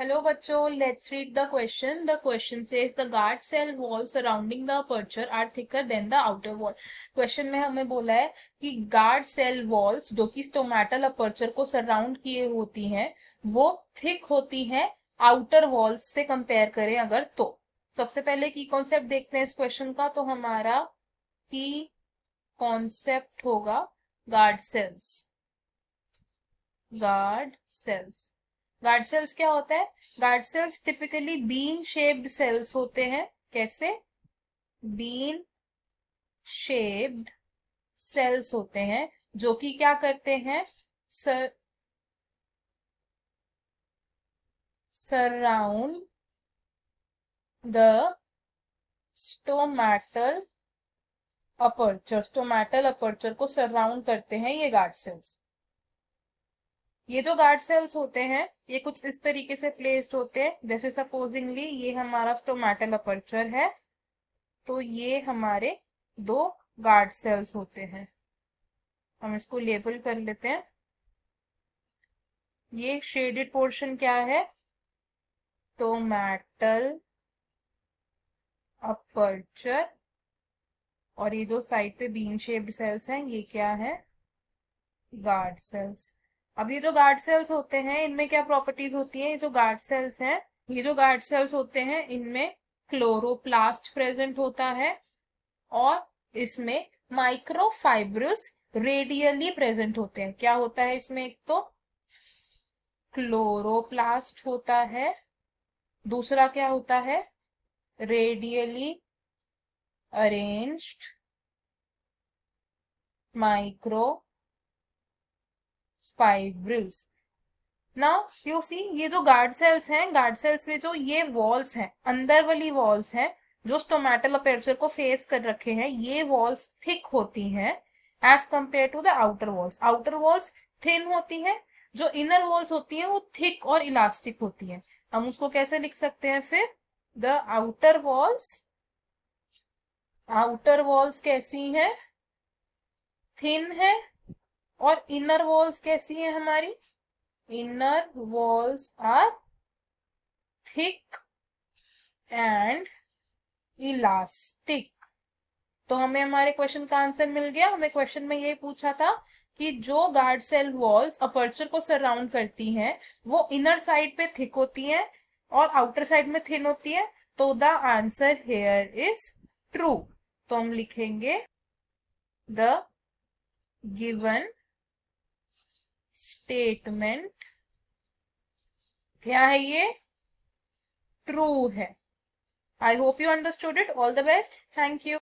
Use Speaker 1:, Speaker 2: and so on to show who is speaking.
Speaker 1: Hello बच्चों, let's read the question. The question says the guard cell walls surrounding the aperture are thicker than the outer wall. Question में हमें बोला है कि guard cell walls जो कि stomatal aperture को surround किए होती हैं वो thick होती हैं outer walls से compare करें अगर तो सबसे पहले की concept देखते हैं इस question का। तो हमारा की concept होगा guard cells। गार्ड सेल्स क्या होता है? Guard cells typically bean shaped cells होते हैं। कैसे? बीन शेप्ड सेल्स होते हैं जो कि क्या करते हैं? सराउंड द स्टोमैटल अपर्चर को सराउंड करते हैं ये गार्ड सेल्स। ये जो गार्ड सेल्स होते हैं ये कुछ इस तरीके से प्लेस्ड होते हैं, जैसे सपोजिंगली ये हमारा स्टोमैटल अपर्चर है तो ये हमारे दो गार्ड सेल्स होते हैं। हम इसको लेबल कर लेते हैं। ये शेडेड पोर्शन क्या है? स्टोमैटल अपर्चर, और ये जो साइड पे बीन शेप्ड सेल्स हैं ये क्या है? Guard cells. अब ये जो गार्ड सेल्स होते हैं इनमें क्या प्रॉपर्टीज होती है? ये जो गार्ड सेल्स होते हैं इनमें क्लोरोप्लास्ट प्रेजेंट होता है और इसमें माइक्रोफाइब्रिल्स रेडियली प्रेजेंट होते हैं। क्या होता है इसमें? एक तो क्लोरोप्लास्ट होता है, दूसरा क्या होता है? Radially arranged micro fibrils. Now you see, ये जो गार्ड सेल्स हैं, गार्ड सेल्स में जो ये वॉल्स हैं, अंदर वाली वॉल्स हैं जो स्टोमैटल अपर्चर को फेस कर रखे हैं, ये वॉल्स थिक होती हैं as compared to the outer walls. Outer walls thin होती हैं, जो इनर वॉल्स होती हैं वो थिक और इलास्टिक होती हैं। हम उसको कैसे लिख सकते हैं फिर? द आउटर वॉल्स कैसी हैं? थिन है। और इनर वॉल्स कैसी है हमारी? Inner walls are thick and elastic. तो हमें हमारे क्वेश्चन का आंसर मिल गया। हमें क्वेश्चन में ये पूछा था कि जो गार्ड सेल वॉल्स अपर्चर को सराउंड करती हैं वो इनर साइड पे थिक होती हैं और आउटर साइड में थिन होती है। तो the answer here is true. तो हम लिखेंगे द गिवन स्टेटमेंट क्या है? ये ट्रू है। I hope you understood it. All the best. Thank you.